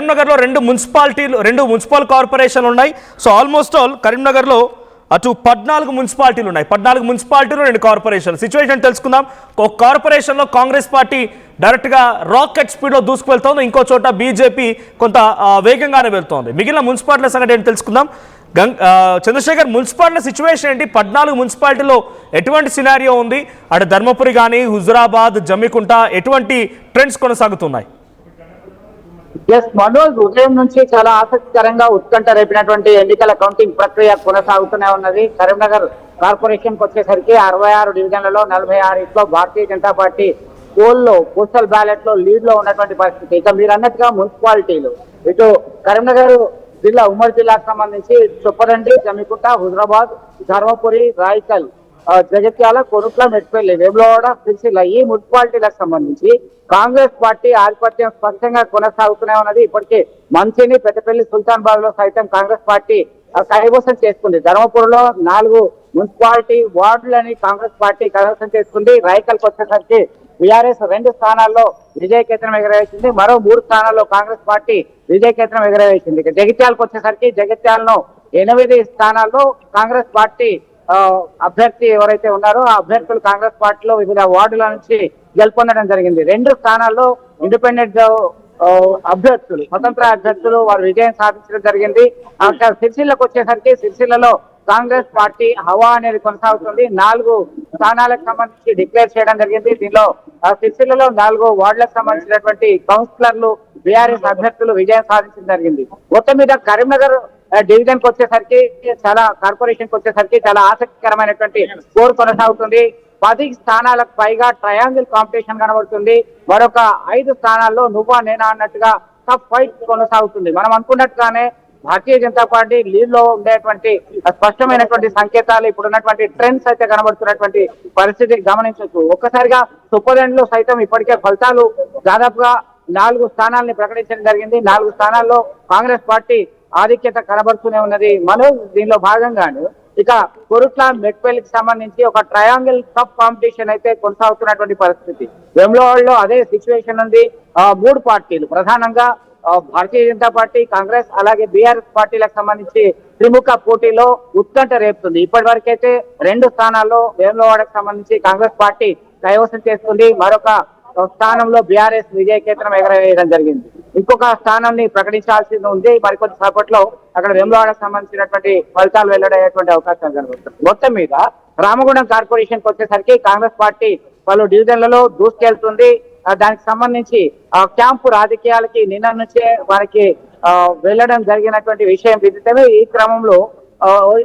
కరీంనగర్లో రెండు మున్సిపల్ కార్పొరేషన్లు ఉన్నాయి. సో ఆల్మోస్ట్ ఆల్ కరీంనగర్లో అటు 14 మున్సిపాలిటీలు ఉన్నాయి. 14 మున్సిపాలిటీలు 2 కార్పొరేషన్లు. సిచ్యువేషన్ తెలుసుకుందాం. ఒక కార్పొరేషన్లో కాంగ్రెస్ పార్టీ డైరెక్ట్గా రాకెట్ స్పీడ్లో దూసుకువెళ్తోంది, ఇంకో చోట బీజేపీ కొంత వేగంగానే వెళ్తోంది. మిగిలిన మున్సిపాలిటీల సంగతి ఏంటి తెలుసుకుందాం. చంద్రశేఖర్, మున్సిపాలిటీ సిచ్యువేషన్ ఏంటి? 14 మున్సిపాలిటీలో ఎటువంటి సినారియో ఉంది? అటు ధర్మపురి కానీ, హుజురాబాద్, జమ్మికుంట ఎటువంటి ట్రెండ్స్ కొనసాగుతున్నాయి? మనోజ్, ఉదయం నుంచి చాలా ఆసక్తికరంగా ఉత్కంఠ రేపినటువంటి ఎన్నికల కౌంటింగ్ ప్రక్రియ కొనసాగుతూనే ఉన్నది. కరీంనగర్ కార్పొరేషన్ కి వచ్చేసరికి 66 డివిజన్లలో 46 Bharatiya Janata party postal ballot లో లీడ్ లో ఉన్నటువంటి పరిస్థితి. ఇక మీరు అన్నట్టుగా మున్సిపాలిటీలు ఇటు కరీంనగర్ జిల్లా, ఉమ్మడి జిల్లాకు సంబంధించి చొప్పదండి, జమ్మికుంట, హుజురాబాద్, ధర్మపురి, రాయకల్, జగిత్యాల, కొరుట్ల, మెట్పల్లి, వేములవాడ, సిరిసిల్ల ఈ మున్సిపాలిటీలకు సంబంధించి కాంగ్రెస్ పార్టీ ఆధిపత్యం స్పష్టంగా కొనసాగుతూనే ఉన్నది. ఇప్పటికే మంచిని, పెద్దపల్లి, సుల్తాన్బాద్ లో సైతం కాంగ్రెస్ పార్టీ కైవసం చేసుకుంది. ధర్మపురిలో 4 మున్సిపాలిటీ వార్డులని కాంగ్రెస్ పార్టీ కైవసం చేసుకుంది. రాయకల్కి వచ్చేసరికి బీఆర్ఎస్ 2 స్థానాల్లో విజయకేతనం ఎగరవేసింది. మరో 3 స్థానాల్లో కాంగ్రెస్ పార్టీ విజయకేతనం ఎగరవేసింది. జగిత్యాలకు వచ్చేసరికి జగిత్యాలను 8 స్థానాల్లో కాంగ్రెస్ పార్టీ అభ్యర్థి ఎవరైతే ఉన్నారో ఆ అభ్యర్థులు కాంగ్రెస్ పార్టీలో వివిధ వార్డుల నుంచి గెలుపొందడం జరిగింది. 2 స్థానాల్లో ఇండిపెండెంట్ అభ్యర్థులు, స్వతంత్ర అభ్యర్థులు వారు విజయం సాధించడం జరిగింది. అక్కడ సిరిసిల్లకు వచ్చేసరికి సిరిసిల్లలో కాంగ్రెస్ పార్టీ హవా అనేది కొనసాగుతుంది. 4 స్థానాలకు సంబంధించి డిక్లేర్ చేయడం జరిగింది. దీనిలో సిరిసిల్లలో 4 వార్డులకు సంబంధించినటువంటి కౌన్సిలర్లు, బీఆర్ఎస్ అభ్యర్థులు విజయం సాధించడం జరిగింది. మొత్తం మీద కరీంనగర్ డివిజన్ కి వచ్చేసరికి కార్పొరేషన్ కి వచ్చేసరికి చాలా ఆసక్తికరమైనటువంటి స్కోర్ కొనసాగుతుంది. 10 స్థానాలకు పైగా ట్రయాంగిల్ కాంపిటీషన్ కనబడుతుంది. మరొక 5 స్థానాల్లో నువ్వా నేనా అన్నట్టుగా టఫ్ ఫైట్ కొనసాగుతుంది. మనం అనుకున్నట్టుగానే భారతీయ జనతా పార్టీ లీడ్ లో ఉండేటువంటి స్పష్టమైనటువంటి సంకేతాలు, ఇప్పుడున్నటువంటి ట్రెండ్స్ అయితే కనబడుతున్నటువంటి పరిస్థితి గమనించవచ్చు. ఒక్కసారిగా సుప్పదండ్లో సైతం ఇప్పటికే ఫలితాలు దాదాపుగా 4 స్థానాలని ప్రకటించడం జరిగింది. 4 స్థానాల్లో కాంగ్రెస్ పార్టీ ఆధిక్యత కనబడుతూనే ఉన్నది. మనోజ్, దీనిలో భాగంగానే ఇక కొరుట్ల, మెట్పల్లికి సంబంధించి ఒక ట్రయాంగిల్ టఫ్ కాంపిటీషన్ అయితే కొనసాగుతున్నటువంటి పరిస్థితి. వేములవాడలో అదే సిచ్యువేషన్ ఉంది. 3 పార్టీలు ప్రధానంగా భారతీయ జనతా పార్టీ, కాంగ్రెస్ అలాగే బీఆర్ఎస్ పార్టీలకు సంబంధించి త్రిముఖ పోటీలో ఉత్కంఠ రేపుతుంది. ఇప్పటి వరకైతే 2 స్థానాల్లో వేములవాడకు సంబంధించి కాంగ్రెస్ పార్టీ కైవసం చేస్తుంది. మరొక స్థానంలో బీఆర్ఎస్ విజయకేతనం ఎగరవేయడం జరిగింది. ఇంకొక స్థానాన్ని ప్రకటించాల్సి ఉంది. మరికొద్ది సేపట్లో అక్కడ వేములవాడకు సంబంధించినటువంటి ఫలితాలు వెల్లడయ్యేటువంటి అవకాశాలు కనబడుతుంది. మొత్తం మీద రామగుండం కార్పొరేషన్ కి వచ్చేసరికి కాంగ్రెస్ పార్టీ పలు డివిజన్లలో దూసుకెళ్తుంది. దానికి సంబంధించి క్యాంపు రాజకీయాలకి నిన్న నుంచే వారికి వెళ్ళడం జరిగినటువంటి విషయం విదితమే. ఈ క్రమంలో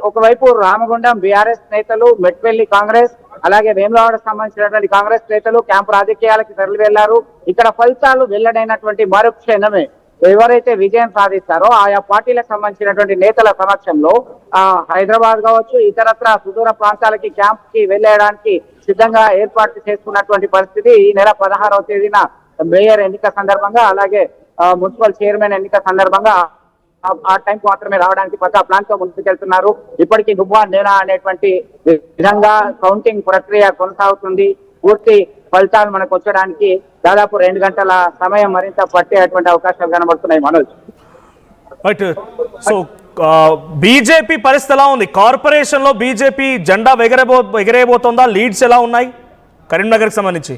ఒకవైపు రామగుండం బీఆర్ఎస్ నేతలు, మెట్పల్లి కాంగ్రెస్ అలాగే వేములవాడకు సంబంధించినటువంటి కాంగ్రెస్ నేతలు క్యాంపు రాజకీయాలకి తరలి వెళ్లారు. ఇక్కడ ఫలితాలు వెల్లడైనటువంటి మరుక్షణమే ఎవరైతే విజయం సాధిస్తారో ఆయా పార్టీలకు సంబంధించినటువంటి నేతల సమక్షంలో హైదరాబాద్ కావచ్చు, ఇతరత్ర సుదూర ప్రాంతాలకి క్యాంప్ కి వెళ్ళడానికి సిద్ధంగా ఏర్పాటు చేసుకున్నటువంటి పరిస్థితి. ఈ నెల 16వ తేదీన మేయర్ ఎన్నిక సందర్భంగా అలాగే మున్సిపల్ చైర్మన్ ఎన్నిక సందర్భంగా ఆ టైంకి మాత్రమే రావడానికి పక్కా ప్లాన్ తో ముందుకెళ్తున్నారు. ఇప్పటికీ నువ్వా నేనా అనేటువంటి విధంగా కౌంటింగ్ ప్రక్రియ కొనసాగుతుంది. పూర్తి ఫలితాలు మనకు వచ్చడానికి దాదాపు 2 గంటల సమయం మరింత పట్టేటువంటి అవకాశాలు కనబడుతున్నాయి. మనోజ్, సో బీజేపీ పరిస్థితి ఎలా ఉంది? కార్పొరేషన్ లో బీజేపీ జెండా ఎగరేయబోతోందా? లీడ్స్ ఎలా ఉన్నాయి కరీంనగర్ కి సంబంధించి?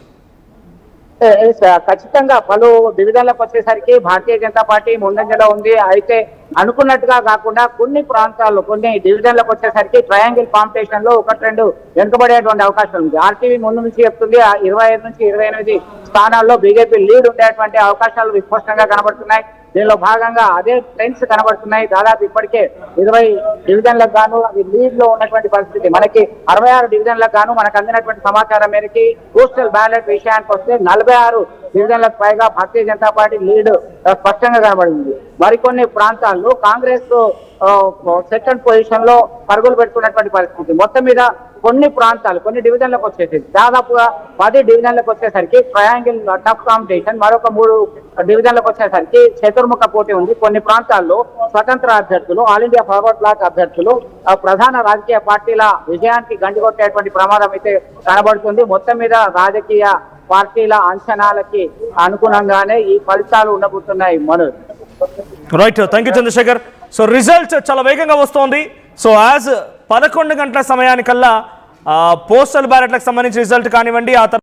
ఖచ్చితంగా పలు డివిజన్లకు వచ్చేసరికి భారతీయ జనతా పార్టీ ముందంజలో ఉంది. అయితే అనుకున్నట్టుగా కాకుండా కొన్ని ప్రాంతాల్లో, కొన్ని డివిజన్లకు వచ్చేసరికి ట్రయాంగిల్ కాంపిటీషన్ లో 1-2 వెనుకబడేటువంటి అవకాశం ఉంది. ఆర్టీవీ ముందు నుంచి చెప్తుంది 25 నుంచి 28 స్థానాల్లో బీజేపీ లీడ్ ఉండేటువంటి అవకాశాలు విస్పష్టంగా కనబడుతున్నాయి. దీనిలో భాగంగా అదే ట్రెండ్స్ కనబడుతున్నాయి. దాదాపు ఇప్పటికే 20 డివిజన్లకు గాను అది లీడ్ లో ఉన్నటువంటి పరిస్థితి. మనకి 66 డివిజన్లకు గాను మనకు అందినటువంటి సమాచారం మేరకి పోస్టల్ బ్యాలెట్ విషయానికి వస్తే 46 డివిజన్లకు పైగా భారతీయ జనతా పార్టీ లీడ్ స్పష్టంగా కనబడింది. మరికొన్ని ప్రాంతాల్లో కాంగ్రెస్ సెకండ్ పొజిషన్ లో పరుగులు పెడుతున్నటువంటి పరిస్థితి. మొత్తం మీద కొన్ని ప్రాంతాలు, కొన్ని డివిజన్లకు వచ్చేసింది. దాదాపుగా 10 డివిజన్లకు వచ్చేసరికి ట్రయాంగిల్ టఫ్ కాంపిటీషన్, మరొక 3 డివిజన్లకు వచ్చేసరికి చతుర్ముఖ పోటీ ఉంది. కొన్ని ప్రాంతాల్లో స్వతంత్ర అభ్యర్థులు, ఆల్ ఇండియా ఫార్వర్డ్ బ్లాక్ అభ్యర్థులు ప్రధాన రాజకీయ పార్టీల విజయానికి గండికొట్టేటువంటి ప్రమాదం అయితే కనబడుతుంది. మొత్తం మీద రాజకీయ పార్టీల అంచనాలకి అనుగుణంగానే ఈ ఫలితాలు ఉండబోతున్నాయి. Manoj, right, thank you Chandrashekar. So result చాలా వేగంగా వస్తోంది. సో యాజ్ 11 గంటల సమయానికల్లా పోస్టల్ బ్యాలెట్లకు సంబంధించి రిజల్ట్ కానివ్వండి, ఆ